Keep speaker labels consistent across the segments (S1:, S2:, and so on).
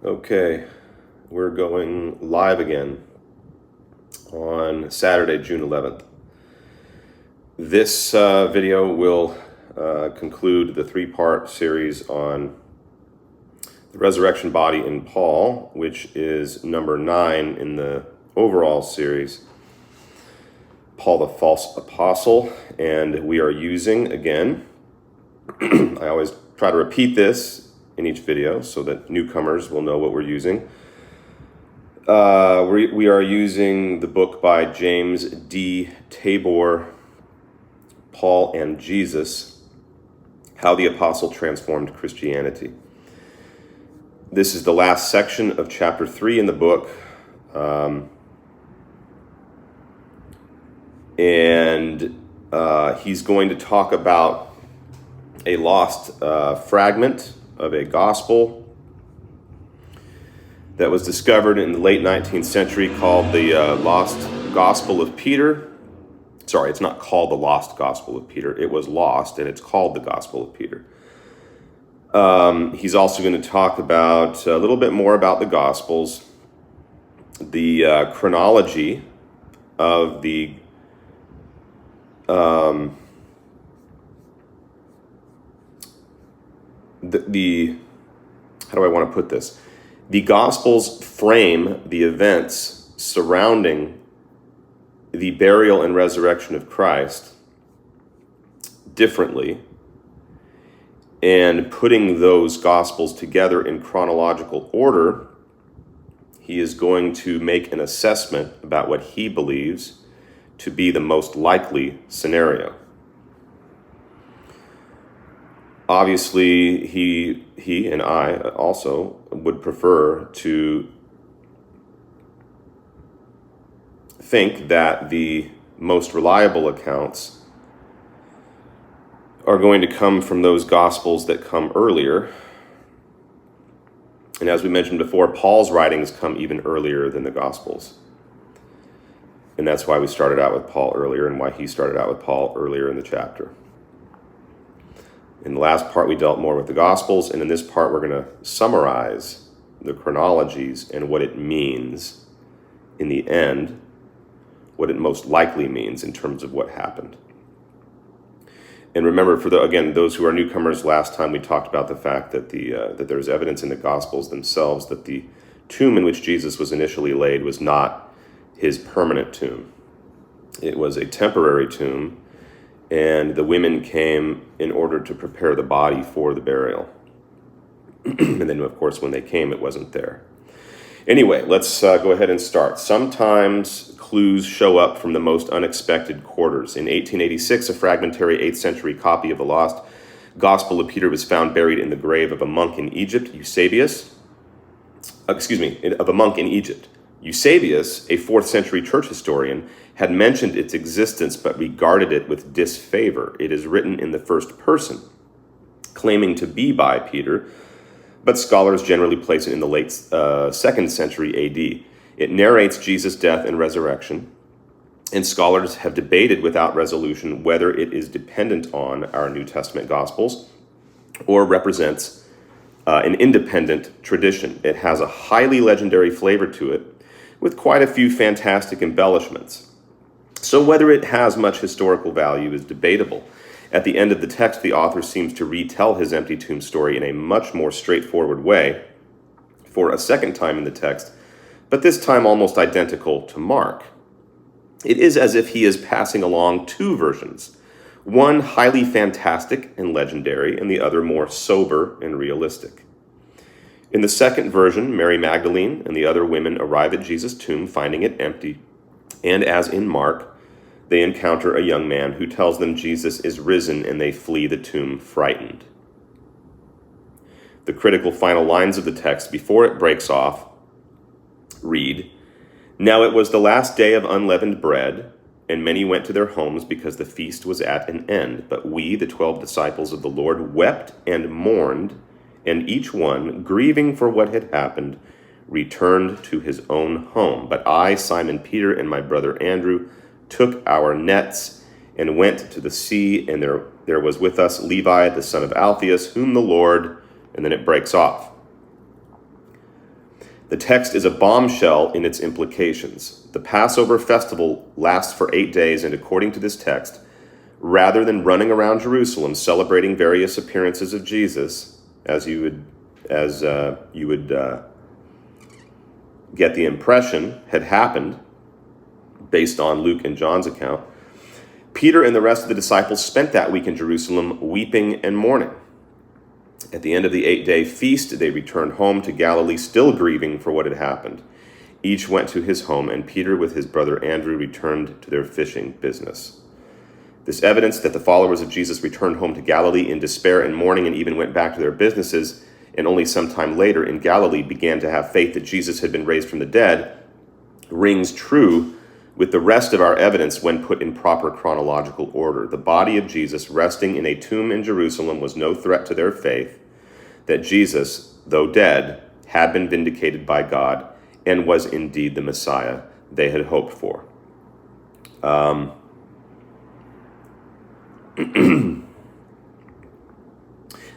S1: Okay, we're going live again on Saturday, June 11th. This video will conclude the three-part series on the resurrection body in Paul, which is number 9 in the overall series, Paul the False Apostle. And we are using, again, I always try to repeat this in each video so that newcomers will know what we're using. We are using the book by James D. Tabor, Paul and Jesus, How the Apostle Transformed Christianity. This is the last section of chapter 3 in the book. He's going to talk about a lost fragment of a gospel that was discovered in the late 19th century called the Lost Gospel of Peter. Sorry, it's not called the Lost Gospel of Peter. It was lost, and it's called the Gospel of Peter. He's also going to talk about a little bit more about the Gospels, the chronology of the how do I want to put this? The Gospels frame the events surrounding the burial and resurrection of Christ differently, and putting those Gospels together in chronological order, he is going to make an assessment about what he believes to be the most likely scenario. Obviously, he and I also would prefer to think that the most reliable accounts are going to come from those Gospels that come earlier. And as we mentioned before, Paul's writings come even earlier than the Gospels. And that's why we started out with Paul earlier, and why he started out with Paul earlier in the chapter. In the last part, we dealt more with the Gospels, and in this part, we're going to summarize the chronologies and what it means in the end, what it most likely means in terms of what happened. And remember, for those who are newcomers, last time we talked about the fact that that there's evidence in the Gospels themselves that the tomb in which Jesus was initially laid was not his permanent tomb. It was a temporary tomb, and the women came in order to prepare the body for the burial. And then, of course, when they came, it wasn't there. Anyway, let's go ahead and start. Sometimes clues show up from the most unexpected quarters. In 1886, a fragmentary 8th century copy of the lost Gospel of Peter was found buried in the grave of a monk in Egypt, Eusebius, a monk in Egypt. Eusebius, a 4th century church historian, had mentioned its existence but regarded it with disfavor. It is written in the first person, claiming to be by Peter, but scholars generally place it in the late 2nd century AD. It narrates Jesus' death and resurrection, and scholars have debated without resolution whether it is dependent on our New Testament Gospels or represents an independent tradition. It has a highly legendary flavor to it, with quite a few fantastic embellishments. So whether it has much historical value is debatable. At the end of the text, the author seems to retell his empty tomb story in a much more straightforward way for a second time in the text, but this time almost identical to Mark. It is as if he is passing along two versions, one highly fantastic and legendary, and the other more sober and realistic. In the second version, Mary Magdalene and the other women arrive at Jesus' tomb, finding it empty, and as in Mark, they encounter a young man who tells them Jesus is risen, and they flee the tomb frightened. The critical final lines of the text before it breaks off read, "Now it was the last day of unleavened bread, and many went to their homes because the feast was at an end. But we, the 12 disciples of the Lord, wept and mourned, and each one, grieving for what had happened, returned to his own home. But I, Simon Peter, and my brother Andrew, took our nets and went to the sea, and there was with us Levi, the son of Alphaeus, whom the Lord," and then it breaks off. The text is a bombshell in its implications. The Passover festival lasts for 8 days, and according to this text, rather than running around Jerusalem celebrating various appearances of Jesus, as you would get the impression had happened based on Luke and John's account, Peter and the rest of the disciples spent that week in Jerusalem weeping and mourning. At the end of the 8-day feast, they returned home to Galilee, still grieving for what had happened. Each went to his home, and Peter with his brother Andrew returned to their fishing business. This evidence that the followers of Jesus returned home to Galilee in despair and mourning and even went back to their businesses, and only some time later in Galilee began to have faith that Jesus had been raised from the dead, rings true with the rest of our evidence when put in proper chronological order. The body of Jesus resting in a tomb in Jerusalem was no threat to their faith that Jesus, though dead, had been vindicated by God and was indeed the Messiah they had hoped for.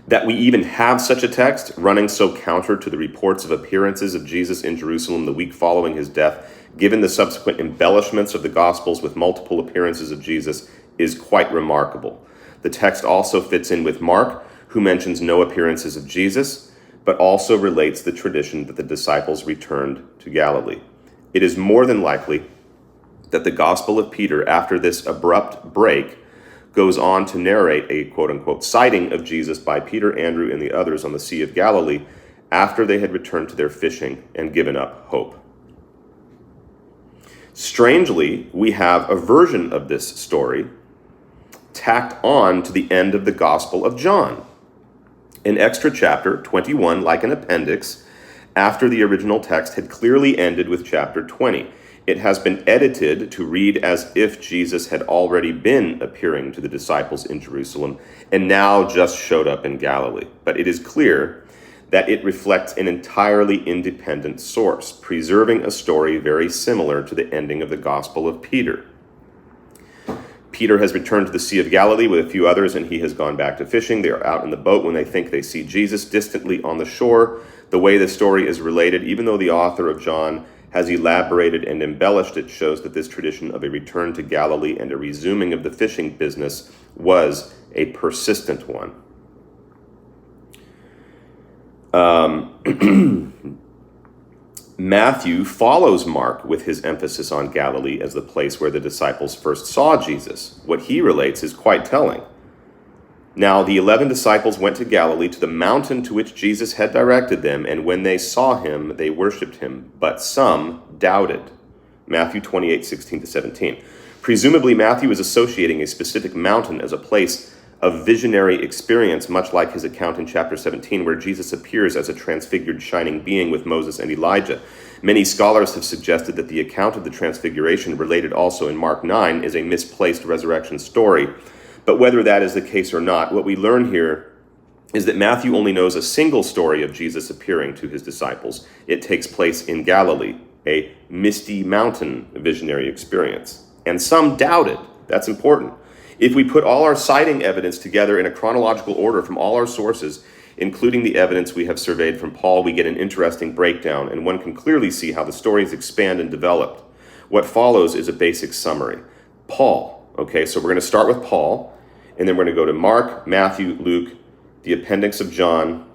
S1: That we even have such a text running so counter to the reports of appearances of Jesus in Jerusalem the week following his death, given the subsequent embellishments of the Gospels with multiple appearances of Jesus, is quite remarkable. The text also fits in with Mark, who mentions no appearances of Jesus, but also relates the tradition that the disciples returned to Galilee. It is more than likely that the Gospel of Peter, after this abrupt break, goes on to narrate a quote-unquote sighting of Jesus by Peter, Andrew, and the others on the Sea of Galilee after they had returned to their fishing and given up hope. Strangely, we have a version of this story tacked on to the end of the Gospel of John. An extra chapter, 21, like an appendix, after the original text had clearly ended with chapter 20. It has been edited to read as if Jesus had already been appearing to the disciples in Jerusalem and now just showed up in Galilee. But it is clear that it reflects an entirely independent source, preserving a story very similar to the ending of the Gospel of Peter. Peter has returned to the Sea of Galilee with a few others, and he has gone back to fishing. They are out in the boat when they think they see Jesus distantly on the shore. The way the story is related, even though the author of John has elaborated and embellished it, shows that this tradition of a return to Galilee and a resuming of the fishing business was a persistent one. Matthew follows Mark with his emphasis on Galilee as the place where the disciples first saw Jesus. What he relates is quite telling. Now, the 11 disciples went to Galilee, to the mountain to which Jesus had directed them, and when they saw him, they worshipped him, but some doubted. Matthew 28:16-17. Presumably, Matthew is associating a specific mountain as a place of visionary experience, much like his account in chapter 17, where Jesus appears as a transfigured shining being with Moses and Elijah. Many scholars have suggested that the account of the transfiguration, related also in Mark 9, is a misplaced resurrection story. But whether that is the case or not, what we learn here is that Matthew only knows a single story of Jesus appearing to his disciples. It takes place in Galilee, a misty mountain visionary experience. And some doubted. That's important. If we put all our sighting evidence together in a chronological order from all our sources, including the evidence we have surveyed from Paul, we get an interesting breakdown, and one can clearly see how the stories expand and develop. What follows is a basic summary. Paul. Okay, so we're going to start with Paul, and then we're going to go to Mark, Matthew, Luke, the appendix of John,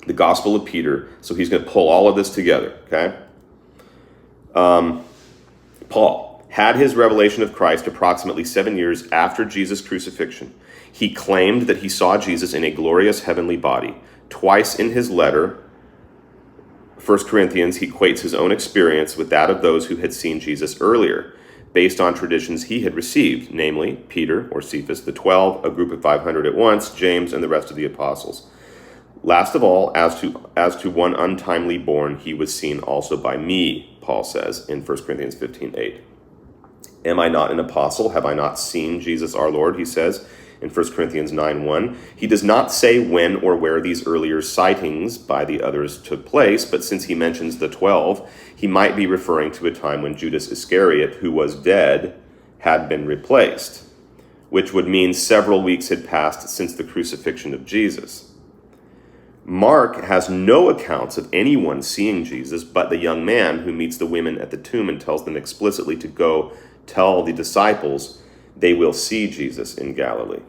S1: the Gospel of Peter. So he's going to pull all of this together, okay? Paul had his revelation of Christ approximately 7 years after Jesus' crucifixion. He claimed that he saw Jesus in a glorious heavenly body. Twice in his letter, 1 Corinthians, he equates his own experience with that of those who had seen Jesus earlier, based on traditions he had received, namely Peter, or Cephas, the 12, a group of 500 at once, James, and the rest of the apostles. Last of all, as to one untimely born, he was seen also by me, Paul says in 1 Corinthians 15:8. Am I not an apostle? Have I not seen Jesus our Lord? He says in 1 Corinthians 9:1. He does not say when or where these earlier sightings by the others took place, but since he mentions the 12, he might be referring to a time when Judas Iscariot, who was dead, had been replaced, which would mean several weeks had passed since the crucifixion of Jesus. Mark has no accounts of anyone seeing Jesus but the young man who meets the women at the tomb and tells them explicitly to go tell the disciples they will see Jesus in Galilee.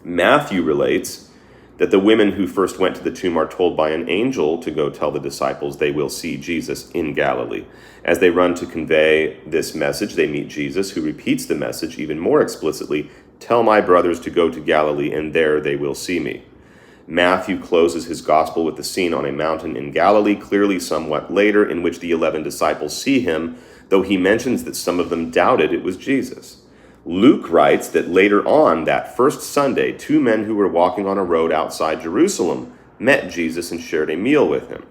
S1: Matthew relates that the women who first went to the tomb are told by an angel to go tell the disciples they will see Jesus in Galilee. As they run to convey this message, they meet Jesus, who repeats the message even more explicitly, "Tell my brothers to go to Galilee, and there they will see me." Matthew closes his gospel with the scene on a mountain in Galilee, clearly somewhat later, in which the 11 disciples see him, though he mentions that some of them doubted it was Jesus. Luke writes that later on, that first Sunday, 2 men who were walking on a road outside Jerusalem met Jesus and shared a meal with him,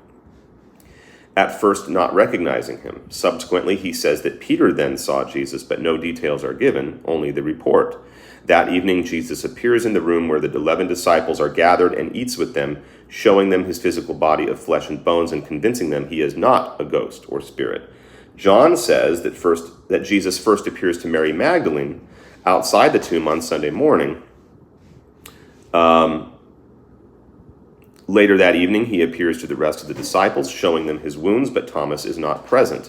S1: at first not recognizing him. Subsequently, he says that Peter then saw Jesus, but no details are given, only the report. That evening, Jesus appears in the room where the 11 disciples are gathered and eats with them, showing them his physical body of flesh and bones and convincing them he is not a ghost or spirit. John says that Jesus first appears to Mary Magdalene outside the tomb on Sunday morning. Later that evening, he appears to the rest of the disciples, showing them his wounds, but Thomas is not present.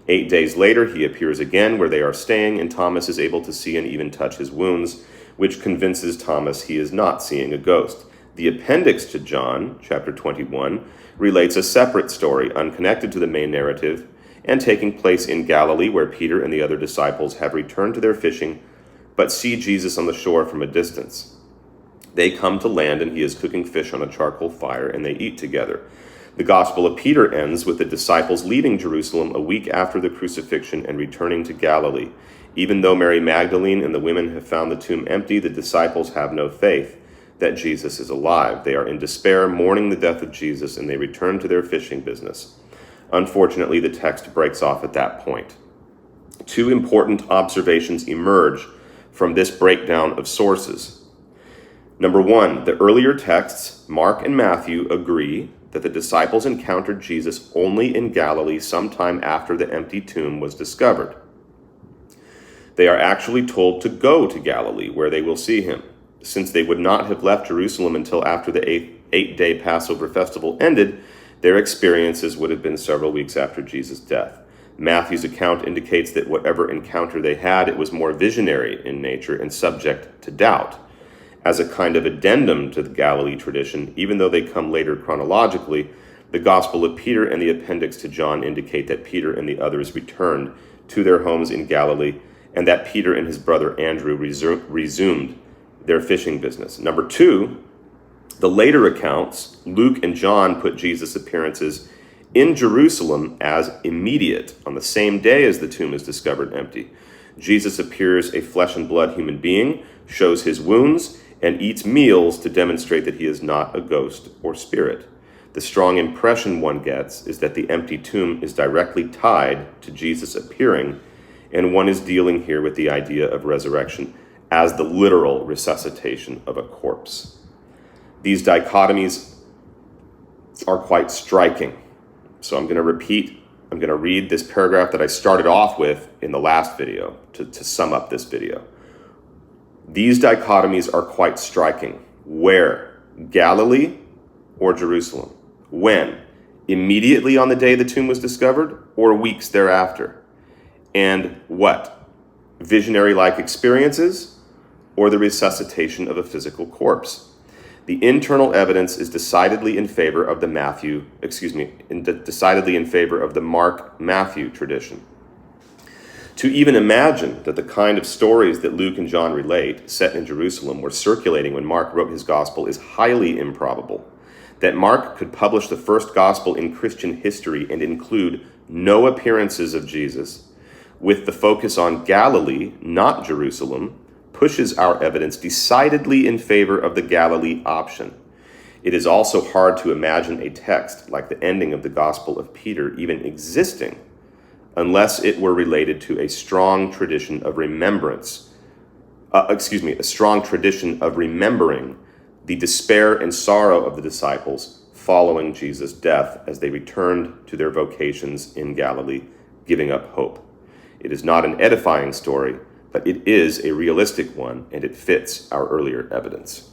S1: 8 days later, he appears again where they are staying, and Thomas is able to see and even touch his wounds, which convinces Thomas he is not seeing a ghost. The appendix to John, chapter 21, relates a separate story, unconnected to the main narrative, and taking place in Galilee, where Peter and the other disciples have returned to their fishing, but see Jesus on the shore from a distance. They come to land, and he is cooking fish on a charcoal fire, and they eat together. The Gospel of Peter ends with the disciples leaving Jerusalem a week after the crucifixion and returning to Galilee. Even though Mary Magdalene and the women have found the tomb empty, the disciples have no faith that Jesus is alive. They are in despair, mourning the death of Jesus, and they return to their fishing business. Unfortunately, the text breaks off at that point. 2 important observations emerge from this breakdown of sources. Number 1, the earlier texts, Mark and Matthew, agree that the disciples encountered Jesus only in Galilee sometime after the empty tomb was discovered. They are actually told to go to Galilee, where they will see him. Since they would not have left Jerusalem until after the eight-day Passover festival ended, their experiences would have been several weeks after Jesus' death. Matthew's account indicates that whatever encounter they had, it was more visionary in nature and subject to doubt. As a kind of addendum to the Galilee tradition, even though they come later chronologically, the Gospel of Peter and the appendix to John indicate that Peter and the others returned to their homes in Galilee, and that Peter and his brother Andrew resumed their fishing business. Number 2, the later accounts, Luke and John, put Jesus' appearances in Jerusalem as immediate, on the same day as the tomb is discovered empty. Jesus appears a flesh and blood human being, shows his wounds, and eats meals to demonstrate that he is not a ghost or spirit. The strong impression one gets is that the empty tomb is directly tied to Jesus appearing, and one is dealing here with the idea of resurrection as the literal resuscitation of a corpse. These dichotomies are quite striking. So I'm going to read this paragraph that I started off with in the last video to sum up this video. These dichotomies are quite striking. Where? Galilee or Jerusalem? When? Immediately on the day the tomb was discovered or weeks thereafter? And what? Visionary-like experiences or the resuscitation of a physical corpse? The internal evidence is decidedly in favor of the Mark-Matthew tradition. To even imagine that the kind of stories that Luke and John relate, set in Jerusalem, were circulating when Mark wrote his gospel is highly improbable. That Mark could publish the first gospel in Christian history and include no appearances of Jesus, with the focus on Galilee, not Jerusalem, pushes our evidence decidedly in favor of the Galilee option. It is also hard to imagine a text like the ending of the Gospel of Peter even existing unless it were related to a strong tradition of remembering the despair and sorrow of the disciples following Jesus' death as they returned to their vocations in Galilee, giving up hope. It is not an edifying story, but it is a realistic one, and it fits our earlier evidence.